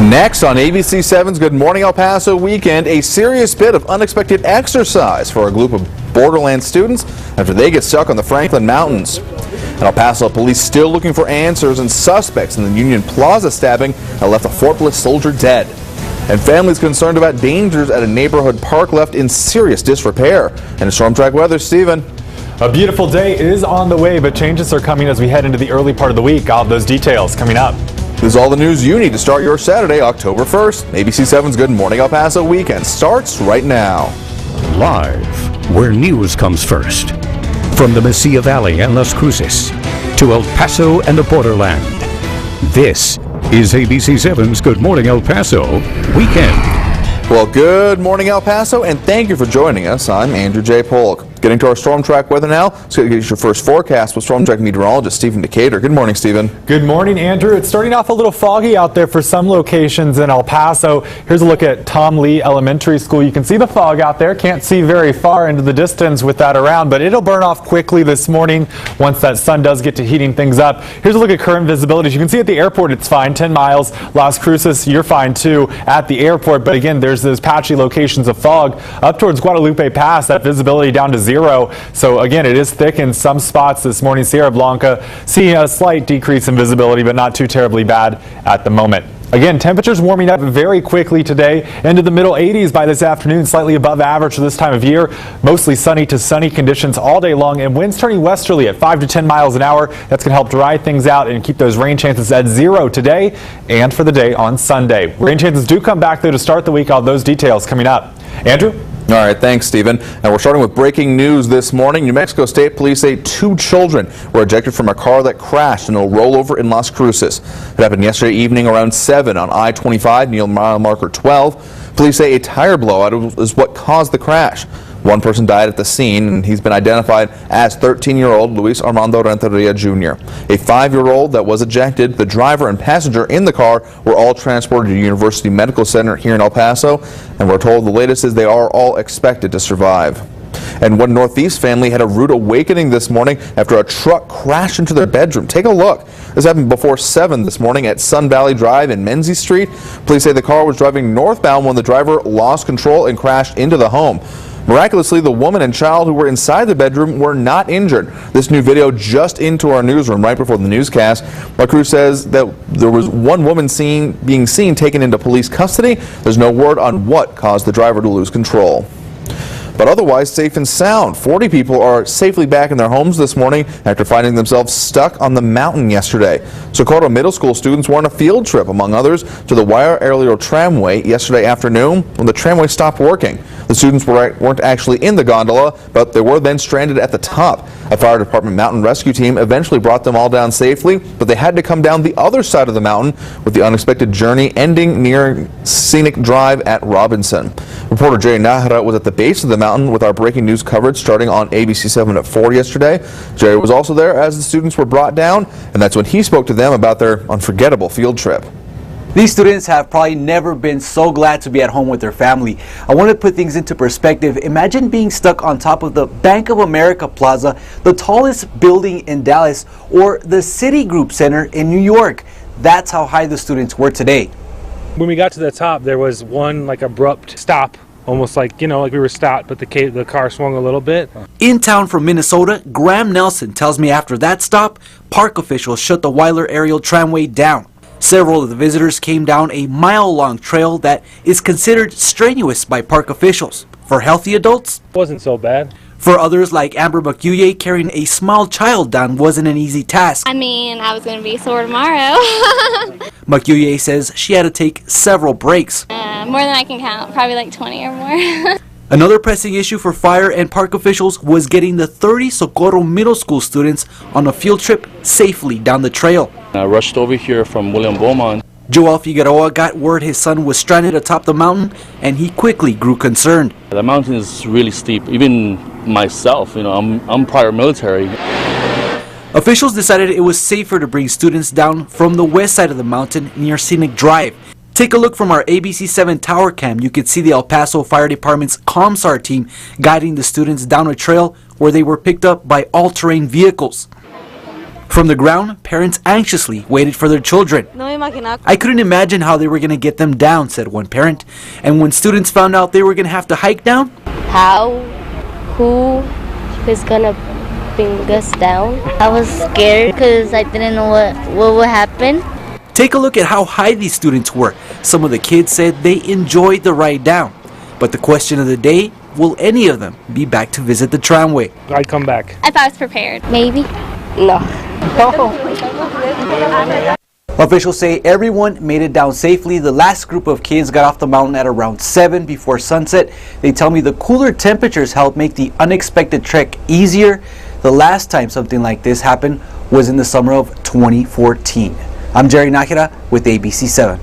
Next on ABC 7's Good Morning El Paso weekend, a serious bit of unexpected exercise for a group of Borderland students after they get stuck on the Franklin Mountains. And El Paso police still looking for answers and suspects in the Union Plaza stabbing that left a Fort Bliss soldier dead. And families concerned about dangers at a neighborhood park left in serious disrepair. And Storm Track weather, Stephen. A beautiful day is on the way, but changes are coming as we head into the early part of the week. I'll have those details coming up. This is all the news you need to start your Saturday, October 1st. ABC 7's Good Morning El Paso weekend starts right now. Live, where news comes first. From the Mesilla Valley and Las Cruces to El Paso and the borderland. This is ABC 7's Good Morning El Paso weekend. Well, good morning, El Paso, and thank you for joining us. I'm Andrew J. Polk. Getting to our Storm Track weather now. Let's get your first forecast with Storm Track meteorologist Stephen Decatur. Good morning, Stephen. Good morning, Andrew. It's starting off a little foggy out there for some locations in El Paso. Here's a look at Tom Lee Elementary School. You can see the fog out there. Can't see very far into the distance with that around, but it'll burn off quickly this morning once that sun does get to heating things up. Here's a look at current visibility. As you can see at the airport, it's fine. 10 miles. Las Cruces, you're fine too at the airport, but again, there's those patchy locations of fog up towards Guadalupe Pass. That visibility down to 0. So again, it is thick in some spots this morning. Sierra Blanca seeing a slight decrease in visibility, but not too terribly bad at the moment. Again, temperatures warming up very quickly today into the middle 80s by this afternoon, slightly above average for this time of year. Mostly sunny to sunny conditions all day long, and winds turning westerly at 5 to 10 miles an hour. That's going to help dry things out and keep those rain chances at 0 today and for the day on Sunday. Rain chances do come back though to start the week. All those details coming up. Andrew? All right, thanks, Stephen. And we're starting with breaking news this morning. New Mexico State Police say 2 children were ejected from a car that crashed in a rollover in Las Cruces. It happened yesterday evening around 7 on I-25 near mile marker 12. Police say a tire blowout is what caused the crash. One person died at the scene, and he's been identified as 13-year-old Luis Armando Renteria Jr. A 5-year-old that was ejected. The driver and passenger in the car were all transported to University Medical Center here in El Paso, and we're told the latest is they are all expected to survive. And one Northeast family had a rude awakening this morning after a truck crashed into their bedroom. Take a look. This happened before 7 this morning at Sun Valley Drive in Menzies Street. Police say the car was driving northbound when the driver lost control and crashed into the home. Miraculously, the woman and child who were inside the bedroom were not injured. This new video just into our newsroom right before the newscast. Our crew says that there was one woman being seen taken into police custody. There's no word on what caused the driver to lose control. But otherwise safe and sound. 40 people are safely back in their homes this morning after finding themselves stuck on the mountain yesterday. Socorro Middle School students were on a field trip, among others, to the wire aerial tramway yesterday afternoon when the tramway stopped working. The students weren't actually in the gondola, but they were then stranded at the top. A fire department mountain rescue team eventually brought them all down safely, but they had to come down the other side of the mountain with the unexpected journey ending near Scenic Drive at Robinson. Reporter Jay Nahara was at the base of the mountain with our breaking news coverage starting on ABC 7 at 4 yesterday. Jerry was also there as the students were brought down, and that's when he spoke to them about their unforgettable field trip. These students have probably never been so glad to be at home with their family. I want to put things into perspective. Imagine being stuck on top of the Bank of America Plaza, the tallest building in Dallas, or the Citigroup Center in New York. That's how high the students were today. When we got to the top, there was one abrupt stop, almost like we were stopped, but the car swung a little bit. In town from Minnesota, Graham Nelson tells me after that stop, park officials shut the Weiler aerial tramway down. Several of the visitors came down a mile-long trail that is considered strenuous by park officials. For healthy adults, It wasn't so bad. For others like Amber McUye, carrying a small child down wasn't an easy task. I mean, I was going to be sore tomorrow. McUye says she had to take several breaks. More than I can count, probably like 20 or more. Another pressing issue for fire and park officials was getting the 30 Socorro Middle School students on a field trip safely down the trail. I rushed over here from William Beaumont. Joel Figueroa got word his son was stranded atop the mountain, and he quickly grew concerned. The mountain is really steep. Even myself, I'm prior military. Officials decided it was safer to bring students down from the west side of the mountain near Scenic Drive. Take a look from our ABC 7 tower cam. You could see the El Paso Fire Department's ComSAR team guiding the students down a trail where they were picked up by all-terrain vehicles. From the ground, parents anxiously waited for their children. I couldn't imagine how they were going to get them down, said one parent. And when students found out they were going to have to hike down, who is going to bring us down? I was scared because I didn't know what would happen. Take a look at how high these students were. Some of the kids said they enjoyed the ride down. But the question of the day, will any of them be back to visit the tramway? I'd come back. If I was prepared. Maybe. No. Officials say everyone made it down safely. The last group of kids got off the mountain at around 7 before sunset. They tell me the cooler temperatures helped make the unexpected trek easier. The last time something like this happened was in the summer of 2014. I'm Jerry Nájera with ABC7.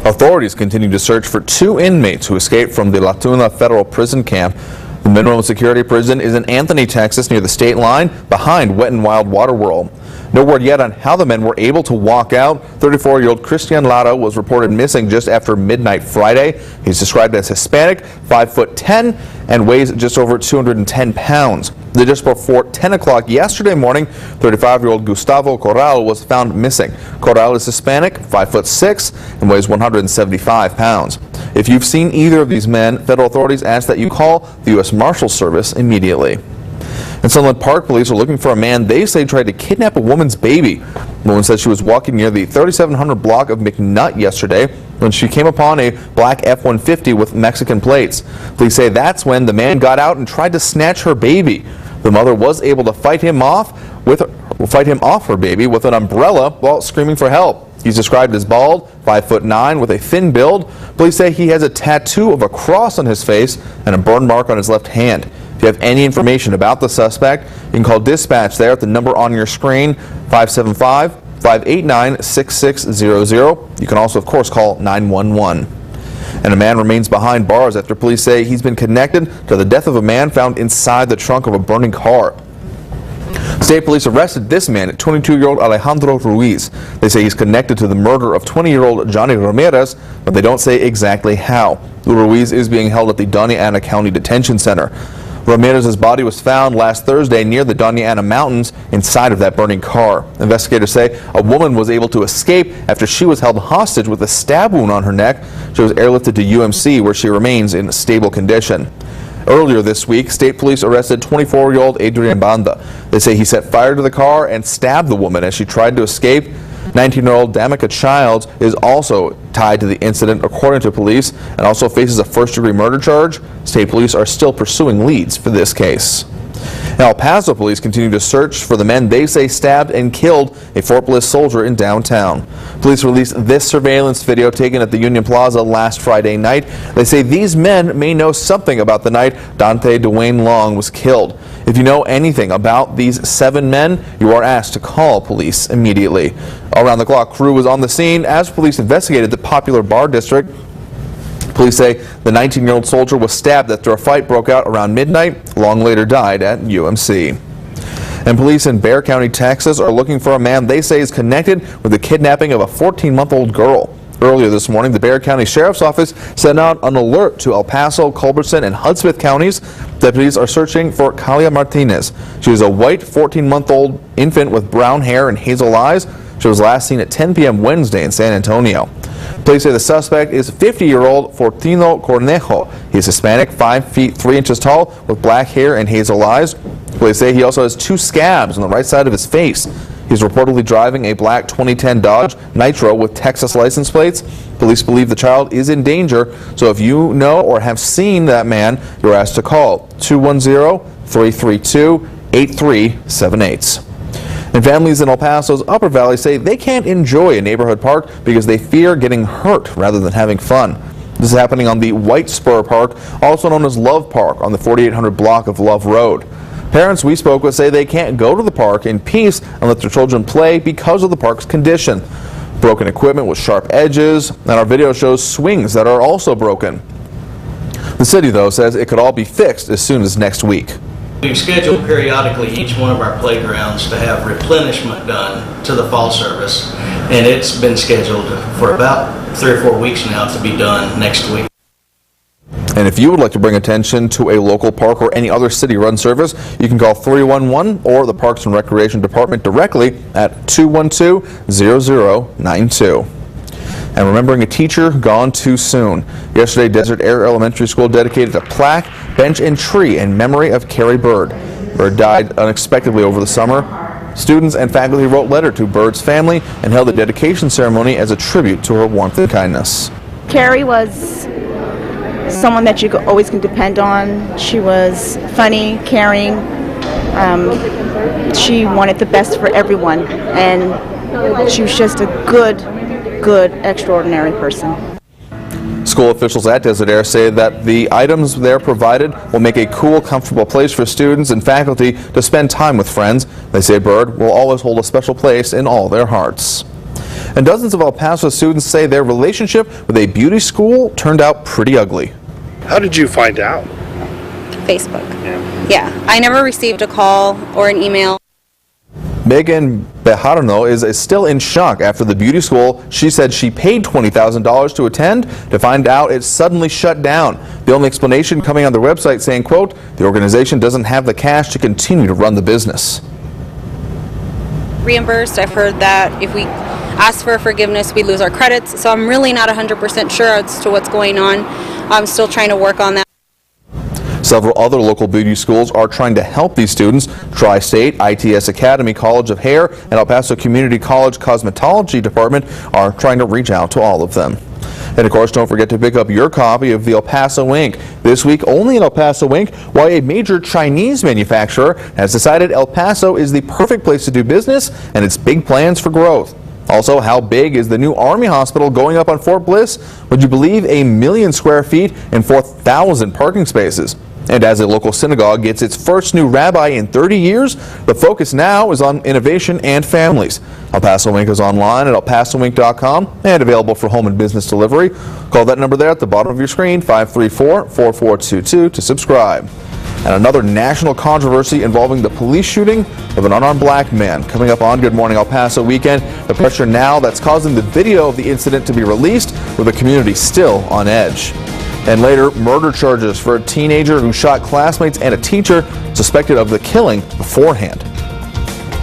Authorities continue to search for 2 inmates who escaped from the La Tuna federal prison camp. The minimum security prison is in Anthony, Texas, near the state line, behind Wet n Wild Water World. No word yet on how the men were able to walk out. 34-year-old Christian Lara was reported missing just after midnight Friday. He's described as Hispanic, 5'10", and weighs just over 210 pounds. Just before 10 o'clock yesterday morning, 35-year-old Gustavo Corral was found missing. Corral is Hispanic, 5'6", and weighs 175 pounds. If you've seen either of these men, federal authorities ask that you call the U.S. Marshals Service immediately. In Sunland Park, police are looking for a man they say tried to kidnap a woman's baby. The woman said she was walking near the 3700 block of McNutt yesterday when she came upon a black F-150 with Mexican plates. Police say that's when the man got out and tried to snatch her baby. The mother was able to fight him off her baby with an umbrella while screaming for help. He's described as bald, 5'9", with a thin build. Police say he has a tattoo of a cross on his face and a burn mark on his left hand. If you have any information about the suspect, you can call dispatch there at the number on your screen, 575-589-6600. You can also, of course, call 911. And a man remains behind bars after police say he's been connected to the death of a man found inside the trunk of a burning car. State police arrested this man, 22-year-old Alejandro Ruiz. They say he's connected to the murder of 20-year-old Johnny Ramirez, but they don't say exactly how. Ruiz is being held at the Doña Ana County Detention Center. Ramirez's body was found last Thursday near the Doña Ana Mountains inside of that burning car. Investigators say a woman was able to escape after she was held hostage with a stab wound on her neck. She was airlifted to UMC where she remains in stable condition. Earlier this week, state police arrested 24-year-old Adrian Banda. They say he set fire to the car and stabbed the woman as she tried to escape. 19-year-old Damica Childs is also tied to the incident, according to police, and also faces a first-degree murder charge. State police are still pursuing leads for this case. Now, El Paso police continue to search for the men they say stabbed and killed a Fort Bliss soldier in downtown. Police released this surveillance video taken at the Union Plaza last Friday night. They say these men may know something about the night Dante Dwayne Long was killed. If you know anything about these 7 men, you are asked to call police immediately. Around-the-clock crew was on the scene as police investigated the popular bar district. Police say the 19-year-old soldier was stabbed after a fight broke out around midnight. Long later died at UMC. And police in Bexar County, Texas are looking for a man they say is connected with the kidnapping of a 14-month-old girl. Earlier this morning, the Bexar County Sheriff's Office sent out an alert to El Paso, Culberson, and Hudspeth counties. Deputies are searching for Kalia Martinez. She is a white 14-month-old infant with brown hair and hazel eyes. She was last seen at 10 p.m. Wednesday in San Antonio. Police say the suspect is 50-year-old Fortino Cornejo. He is Hispanic, 5 feet 3 inches tall, with black hair and hazel eyes. Police say he also has 2 scabs on the right side of his face. He's reportedly driving a black 2010 Dodge Nitro with Texas license plates. Police believe the child is in danger, so if you know or have seen that man, you're asked to call 210-332-8378. And families in El Paso's Upper Valley say they can't enjoy a neighborhood park because they fear getting hurt rather than having fun. This is happening on the White Spur Park, also known as Love Park, on the 4800 block of Love Road. Parents we spoke with say they can't go to the park in peace and let their children play because of the park's condition. Broken equipment with sharp edges, and our video shows swings that are also broken. The city, though, says it could all be fixed as soon as next week. We've scheduled periodically each one of our playgrounds to have replenishment done to the fall service, and it's been scheduled for about 3 or 4 weeks now to be done next week. And if you would like to bring attention to a local park or any other city-run service, you can call 311 or the Parks and Recreation Department directly at 212-0092. And remembering a teacher gone too soon. Yesterday, Desert Air Elementary School dedicated a plaque, bench, and tree in memory of Carrie Bird. Bird died unexpectedly over the summer. Students and faculty wrote letter to Bird's family and held a dedication ceremony as a tribute to her warmth and kindness. Carrie was someone that you always can depend on. She was funny, caring. She wanted the best for everyone, and she was just a good, extraordinary person. School officials at Desert Air say that the items there provided will make a cool, comfortable place for students and faculty to spend time with friends. They say Bird will always hold a special place in all their hearts. And dozens of El Paso students say their relationship with a beauty school turned out pretty ugly. How did you find out? Facebook. Yeah, I never received a call or an email. Megan Bejarano is still in shock after the beauty school she said she paid $20,000 to attend to find out it suddenly shut down. The only explanation coming on their website saying, quote, the organization doesn't have the cash to continue to run the business. Reimbursed, I've heard that if we ask for forgiveness, we lose our credits. So I'm really not 100% sure as to what's going on. I'm still trying to work on that. Several other local beauty schools are trying to help these students. Tri-State, ITS Academy College of Hair, and El Paso Community College Cosmetology Department are trying to reach out to all of them. And of course, don't forget to pick up your copy of the El Paso Link. This week only in El Paso Link, why a major Chinese manufacturer has decided El Paso is the perfect place to do business and its big plans for growth. Also, how big is the new Army Hospital going up on Fort Bliss? Would you believe 1 million square feet and 4,000 parking spaces? And as a local synagogue gets its first new rabbi in 30 years, the focus now is on innovation and families. El Paso Link is online at PasoLink.com and available for home and business delivery. Call that number there at the bottom of your screen, 534-4422, to subscribe. And another national controversy involving the police shooting of an unarmed black man. Coming up on Good Morning El Paso weekend, the pressure now that's causing the video of the incident to be released, with the community still on edge. And later, murder charges for a teenager who shot classmates and a teacher suspected of the killing beforehand.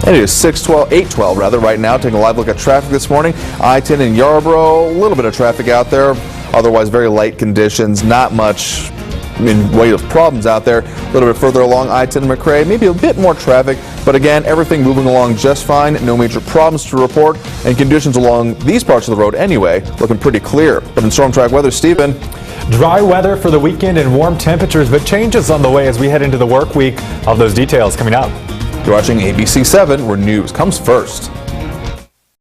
And it is 8:12 right now. Taking a live look at traffic this morning. I-10 in Yarborough, a little bit of traffic out there. Otherwise, very light conditions, not much in way of problems out there. A little bit further along I-10 in McRae, maybe a bit more traffic, but again, everything moving along just fine. No major problems to report, and conditions along these parts of the road anyway looking pretty clear. But in storm track weather, Stephen. Dry weather for the weekend and warm temperatures, but changes on the way as we head into the work week. All those details coming up. You're watching ABC 7, where news comes first.